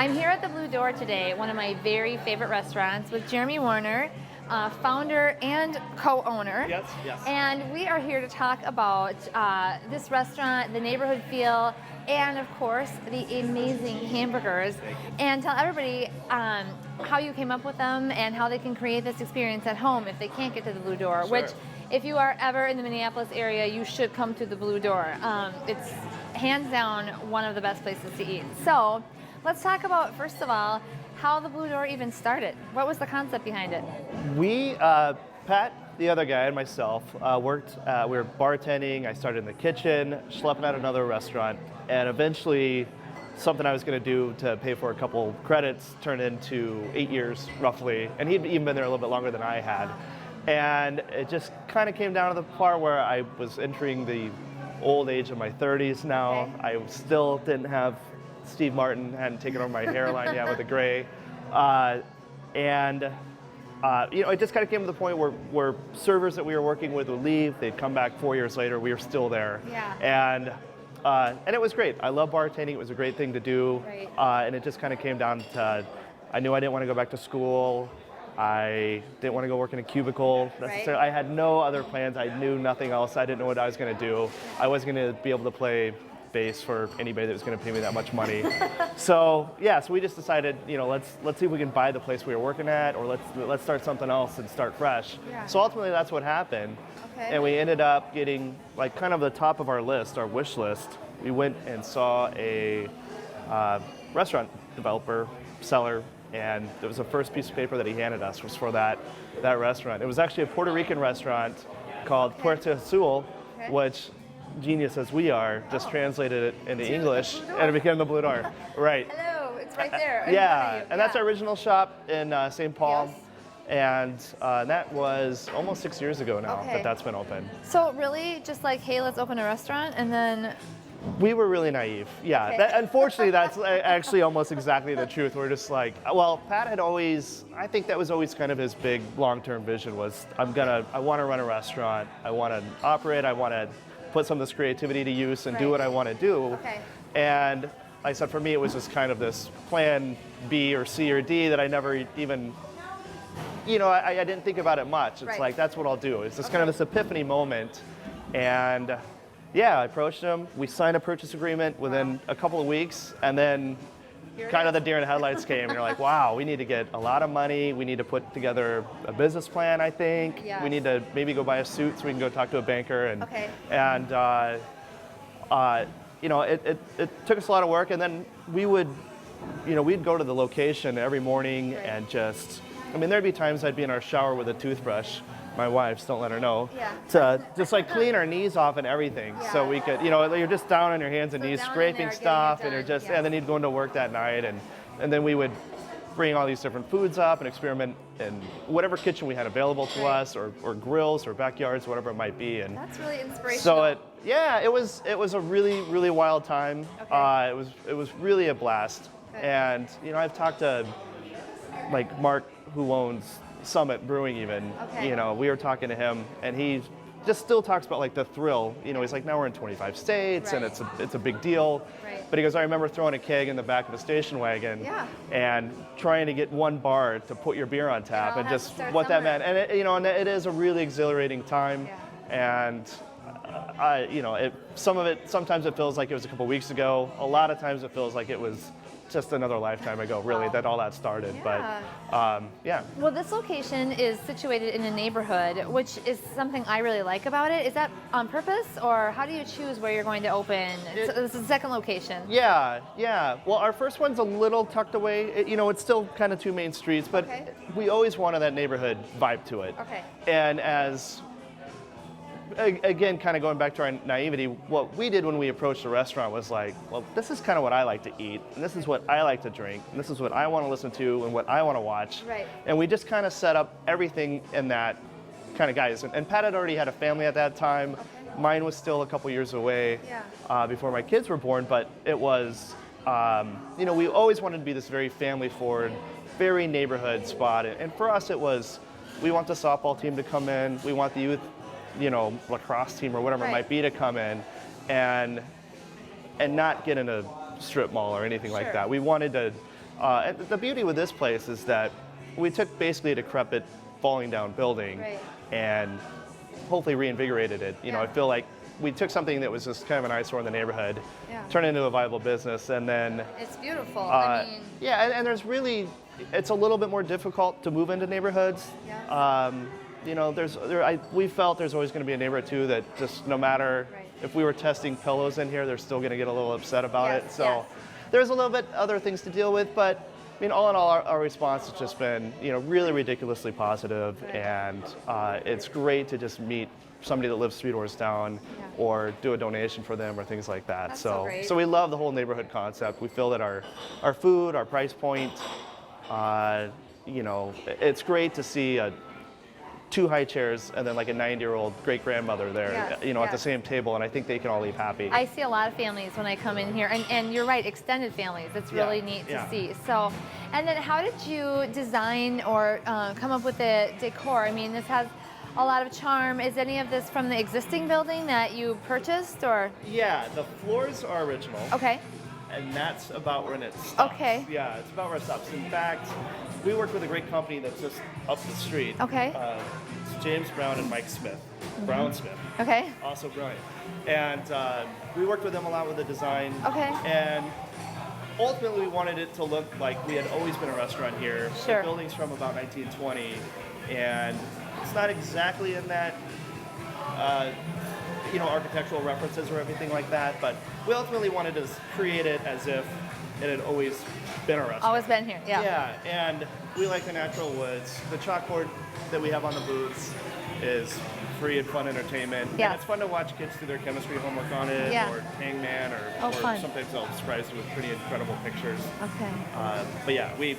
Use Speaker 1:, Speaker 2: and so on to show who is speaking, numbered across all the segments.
Speaker 1: I'm here at the Bluedoor today, one of my very favorite restaurants, with Jeremy Warner, founder and co-owner.
Speaker 2: Yes, yes.
Speaker 1: And we are here to talk about this restaurant, the neighborhood feel, and of course, the amazing hamburgers. And tell everybody how you came up with them and how they can create this experience at home if they can't get to the Bluedoor,
Speaker 2: Sure.
Speaker 1: which if you are ever in the Minneapolis area, you should come to the Bluedoor. It's hands down one of the best places to eat. So let's talk about, first of all, how the Bluedoor even started. What was the concept behind it?
Speaker 2: We, Pat, the other guy, and myself, worked, we were bartending. I started in the kitchen, schlepping at another restaurant, and eventually something I was going to do to pay for a couple credits turned into 8 years, roughly. And he'd even been there a little bit longer than I had. And it just kind of came down to the part where I was entering the old age of my 30s now.
Speaker 1: Okay.
Speaker 2: I still didn't have Steve Martin, hadn't taken over my hairline yet with the gray. It just kind of came to the point where servers that we were working with would leave, they'd come back 4 years later, we were still there.
Speaker 1: Yeah.
Speaker 2: And it was great. I love bartending, it was a great thing to do.
Speaker 1: Right.
Speaker 2: And it just kind of came down to, I knew I didn't want to go back to school. I didn't want to go work in a cubicle necessarily.
Speaker 1: Right.
Speaker 2: I had no other plans. I knew nothing else. I didn't know what I was going to do. I wasn't going to be able to play bass for anybody that was going to pay me that much money. So we just decided, let's see if we can buy the place we were working at, or let's start something else and start fresh.
Speaker 1: Yeah.
Speaker 2: So ultimately, that's what happened.
Speaker 1: Okay.
Speaker 2: And we ended up getting like kind of the top of our list, our wish list. We went and saw a restaurant developer, seller. And it was the first piece of paper that he handed us was for that restaurant. It was actually a Puerto Rican restaurant called Puerto Azul, which, genius as we are, just translated it into English, and it became the Bluedoor. Right.
Speaker 1: Hello, it's right there.
Speaker 2: Yeah, and that's our original shop in St. Paul.
Speaker 1: Yes.
Speaker 2: And that was almost 6 years ago now that's been open.
Speaker 1: So really, just like, hey, let's open a restaurant, and then...
Speaker 2: We were really naive, yeah.
Speaker 1: Okay.
Speaker 2: Unfortunately, that's actually almost exactly the truth. We're just like, well, Pat had always, I think that was always kind of his big long-term vision was, I want to run a restaurant, I want to operate, I want to put some of this creativity to use and do what I want to do.
Speaker 1: Okay.
Speaker 2: And like I said, for me, it was just kind of this plan B or C or D that I never even, I didn't think about it much. It's like, that's what I'll do. It's just kind of this epiphany moment. And yeah, I approached him. We signed a purchase agreement within a couple of weeks, and then kind of the deer in the headlights came. And you're like, wow, we need to get a lot of money. We need to put together a business plan, I think.
Speaker 1: Yes.
Speaker 2: We need to maybe go buy a suit so we can go talk to a banker. And it took us a lot of work. And then we'd go to the location every morning and there'd be times I'd be in our shower with a toothbrush. My wife's, don't let her know, to just like clean our knees off and everything. So we could, you're just down on your hands and knees scraping stuff, and and then you'd go into work that night, and then we would bring all these different foods up and experiment in whatever kitchen we had available to us, or grills or backyards, whatever it might be. And
Speaker 1: that's really inspirational.
Speaker 2: so it was a really, really wild time. It was really a blast. And I've talked to like Mark, who owns Summit Brewing even, we were talking to him, and he just still talks about like the thrill. He's like, now we're in 25 states, and it's a big deal. But he goes, I remember throwing a keg in the back of a station wagon and trying to get one bar to put your beer on tap, and just what that meant. And it is a really exhilarating time. And sometimes it feels like it was a couple weeks ago. A lot of times it feels like it was just another lifetime ago, really, that all that started. But
Speaker 1: Well, this location is situated in a neighborhood, which is something I really like about it. Is that on purpose, or how do you choose where you're going to open? This is the second location.
Speaker 2: Yeah. Well, our first one's a little tucked away. It's still kind of two main streets, but we always wanted that neighborhood vibe to it. And again, kind of going back to our naivety, what we did when we approached the restaurant was like, well, this is kind of what I like to eat, and this is what I like to drink, and this is what I want to listen to and what I want to watch. And we just kind of set up everything in that kind of guise. And Pat had already had a family at that time. Mine was still a couple years away before my kids were born, but it was, we always wanted to be this very family-forward, very neighborhood spot. And for us, it was, we want the softball team to come in, we want the youth lacrosse team or whatever it might be to come in and not get in a strip mall or anything like that. We wanted to And the beauty with this place is that we took basically a decrepit, falling down building and hopefully reinvigorated it. You know, I feel like we took something that was just kind of an eyesore in the neighborhood, turned it into a viable business, and then
Speaker 1: it's beautiful. I mean,
Speaker 2: and there's really, it's a little bit more difficult to move into neighborhoods. You know, we felt there's always going to be a neighbor or two that just no matter if we were testing pillows in here, they're still going to get a little upset about it. So there's a little bit other things to deal with, but I mean, all in all, our response has just been, you know, really ridiculously positive, and it's great to just meet somebody that lives 3 doors down, or do a donation for them or things like that. So we love the whole neighborhood concept. We feel that our food, our price point, you know, it's great to see 2 high chairs and then like a 90-year-old great-grandmother there, you know, at the same table, and I think they can all leave happy.
Speaker 1: I see a lot of families when I come in here, and you're right, extended families. It's really neat to see. So, and then how did you design or come up with the decor? I mean, this has a lot of charm. Is any of this from the existing building that you purchased, or?
Speaker 2: Yeah, the floors are original.
Speaker 1: Okay.
Speaker 2: And that's about when it stops.
Speaker 1: Okay.
Speaker 2: Yeah, it's about where it stops. In fact, we work with a great company that's just up the street.
Speaker 1: Okay.
Speaker 2: It's James Brown and Mike Smith. Brown Smith.
Speaker 1: Okay.
Speaker 2: Also brilliant. And we worked with them a lot with the design.
Speaker 1: Okay.
Speaker 2: And ultimately, we wanted it to look like we had always been a restaurant here.
Speaker 1: Sure.
Speaker 2: The building's from about 1920, and it's not exactly in that, you know, architectural references or everything like that, but we ultimately wanted to create it as if it had always been a restaurant.
Speaker 1: Always been here, yeah.
Speaker 2: Yeah, and we like the natural woods. The chalkboard that we have on the booths is free and fun entertainment.
Speaker 1: Yeah.
Speaker 2: And it's fun to watch kids do their chemistry homework on it, or Hangman, or
Speaker 1: fun.
Speaker 2: sometimes they'll surprise you with pretty incredible pictures.
Speaker 1: Okay.
Speaker 2: But yeah, we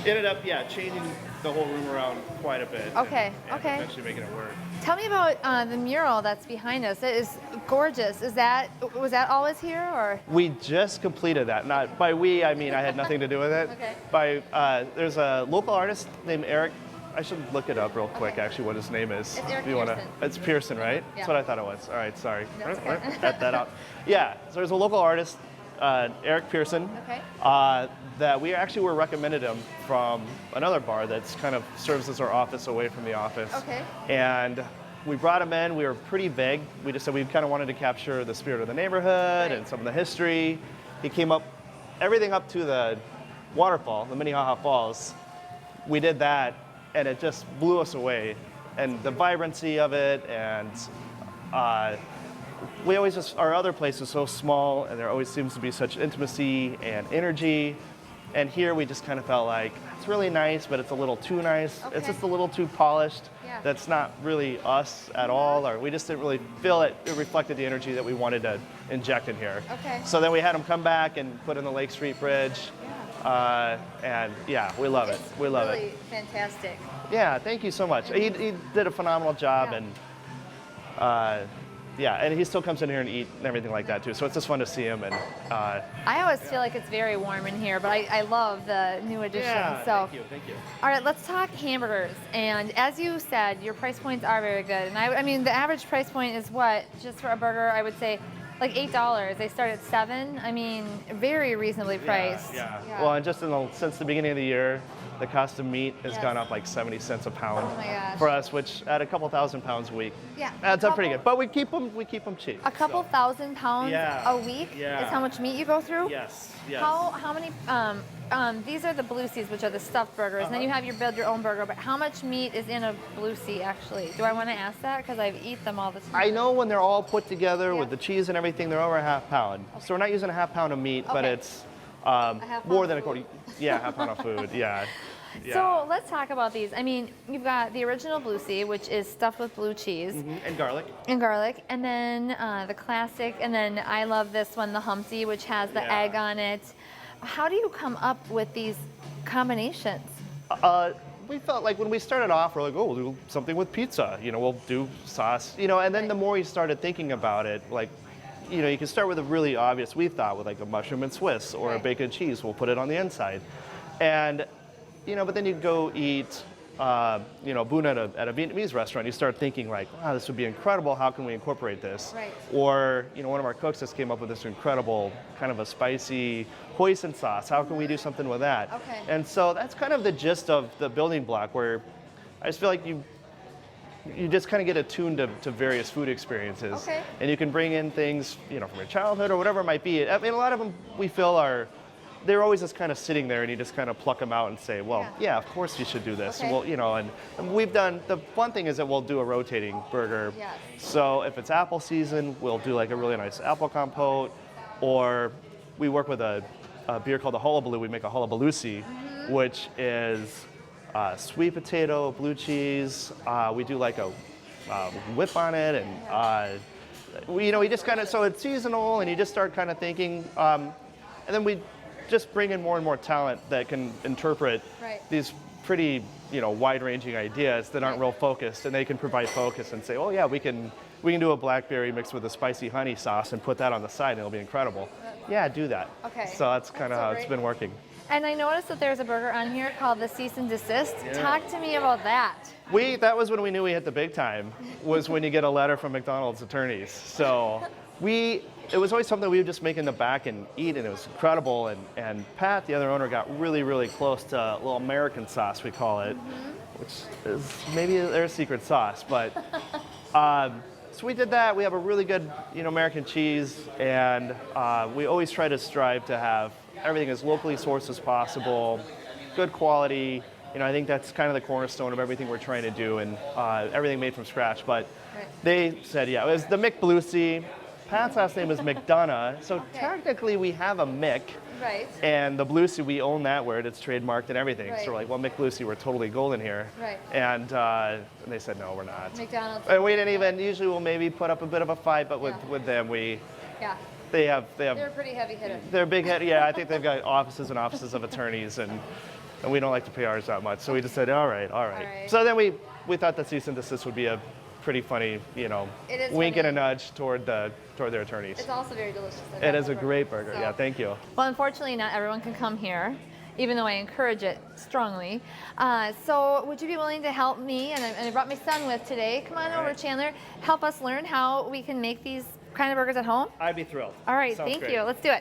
Speaker 2: ended up, changing the whole room around quite a bit.
Speaker 1: Okay,
Speaker 2: and eventually making it work.
Speaker 1: Tell me about the mural that's behind us. It is gorgeous. Was that always here, or?
Speaker 2: We just completed that. Not by we, I mean I had nothing to do with it.
Speaker 1: Okay.
Speaker 2: There's a local artist named Eric. I should look it up real quick, actually, what his name is.
Speaker 1: It's Eric
Speaker 2: Pearson. It's Pearson, right?
Speaker 1: Yeah.
Speaker 2: That's what I thought it was. All right, sorry.
Speaker 1: That's okay.
Speaker 2: Cut that out. Yeah, so there's a local artist, Eric Pearson, that we actually were recommended him from another bar that's kind of serves as our office away from the office.
Speaker 1: Okay.
Speaker 2: And we brought him in. We were pretty vague. We just said we kind of wanted to capture the spirit of the neighborhood and some of the history. He came up, everything up to the waterfall, the Minnehaha Falls. We did that, and it just blew us away. And the vibrancy of it, and we always just, our other place is so small, and there always seems to be such intimacy and energy. And here we just kind of felt like, it's really nice, but it's a little too nice. It's just a little too polished.
Speaker 1: Yeah.
Speaker 2: That's not really us at all, or we just didn't really feel it reflected the energy that we wanted to inject in here.
Speaker 1: Okay.
Speaker 2: So then we had him come back and put in the Lake Street Bridge. And yeah, we love it. We love
Speaker 1: really
Speaker 2: it.
Speaker 1: Fantastic.
Speaker 2: Yeah, thank you so much. He did a phenomenal job, and and he still comes in here and eat and everything like that too. So it's just fun to see him. And
Speaker 1: I always feel like it's very warm in here, but I love the new addition.
Speaker 2: Yeah,
Speaker 1: so
Speaker 2: thank you.
Speaker 1: All right, let's talk hamburgers. And as you said, your price points are very good. And I mean, the average price point is what? Just for a burger, I would say like $8. They start at $7. I mean, very reasonably priced.
Speaker 2: Yeah. Well, and just since the beginning of the year, the cost of meat has gone up like 70 cents a pound for us, which at a couple thousand pounds a week adds up pretty good. But we keep them cheap.
Speaker 1: A couple thousand pounds a week is how much meat you go through?
Speaker 2: Yes.
Speaker 1: How many, these are the Blue Seas, which are the stuffed burgers, and then you have your build your own burger, but how much meat is in a Blue Sea actually? Do I want to ask that? Because I eat them all the time.
Speaker 2: I know when they're all put together with the cheese and everything, they're over a half pound. So we're not using a half pound of meat, but it's more than a quarter. Yeah, half pound of food,
Speaker 1: So let's talk about these. I mean, you've got the original Blue Sea, which is stuffed with blue cheese.
Speaker 2: And garlic.
Speaker 1: And then the classic, and then I love this one, the Humpty, which has the egg on it. How do you come up with these combinations?
Speaker 2: We felt like when we started off, we're like, oh, we'll do something with pizza. You know, we'll do sauce. You know, and then the more you started thinking about it, like, you know, you can start with a really obvious, we thought, with like a mushroom and Swiss or a bacon and cheese. We'll put it on the inside. And, you know, but then you go eat you know, boon at a Vietnamese restaurant, you start thinking like, wow, this would be incredible. How can we incorporate this?
Speaker 1: Right.
Speaker 2: Or, you know, one of our cooks just came up with this incredible kind of a spicy hoisin sauce. How can we do something with that?
Speaker 1: Okay.
Speaker 2: And so that's kind of the gist of the building block, where I just feel like you just kind of get attuned to various food experiences.
Speaker 1: Okay.
Speaker 2: And you can bring in things, you know, from your childhood or whatever it might be. I mean, a lot of them we feel they're always just kind of sitting there, and you just kind of pluck them out and say, well, yeah of course you should do this.
Speaker 1: Okay.
Speaker 2: Well, you know, and we've done, the fun thing is that we'll do a rotating burger.
Speaker 1: Yes.
Speaker 2: So if it's apple season, we'll do like a really nice apple compote, or we work with a beer called the Hullabaloo. We make a Hullabaloosie, which is sweet potato, blue cheese. We do like a whip on it, and we just kind of, so it's seasonal, and you just start kind of thinking, and then we just bring in more and more talent that can interpret these pretty, you know, wide-ranging ideas that aren't real focused, and they can provide focus and say, oh yeah, we can do a blackberry mixed with a spicy honey sauce and put that on the side, and it'll be incredible. Yeah, do that.
Speaker 1: Okay.
Speaker 2: So that's kind of how it's been working.
Speaker 1: And I noticed that there's a burger on here called the Cease and Desist. Yeah. Talk to me about that.
Speaker 2: That was when we knew we hit the big time, was when you get a letter from McDonald's attorneys. So it was always something we would just make in the back and eat, and it was incredible. And Pat, the other owner, got really, really close to a little American sauce, we call it, which is maybe their secret sauce. But so we did that. We have a really good, you know, American cheese, and we always try to strive to have everything as locally sourced as possible, good quality. You know, I think that's kind of the cornerstone of everything we're trying to do, and everything made from scratch. But they said, yeah, it was the McBluesie. Pat's last name is McDonough, so technically we have a Mick.
Speaker 1: Right.
Speaker 2: And the Bluesie, we own that word. It's trademarked and everything.
Speaker 1: Right.
Speaker 2: So we're like, well, McBluesie, we're totally golden here.
Speaker 1: Right.
Speaker 2: And they said, no, we're not.
Speaker 1: McDonald's.
Speaker 2: And we didn't even, usually we'll maybe put up a bit of a fight, but with them, they're
Speaker 1: pretty heavy hitters.
Speaker 2: They're big head. Yeah, I think they've got offices and offices of attorneys, and we don't like to pay ours that much. So we just said, all right. So then we thought that cease and desist would be a pretty funny, you know, wink and a nudge toward their attorneys.
Speaker 1: It's also very delicious.
Speaker 2: It is a great burger. So. Yeah, thank you.
Speaker 1: Well, unfortunately, not everyone can come here, even though I encourage it strongly. So would you be willing to help me, and I brought my son with today. Come on over, Chandler. Help us learn how we can make these kind of burgers at home?
Speaker 2: I'd be thrilled.
Speaker 1: All right,
Speaker 2: Sounds
Speaker 1: thank
Speaker 2: great.
Speaker 1: you. Let's do it.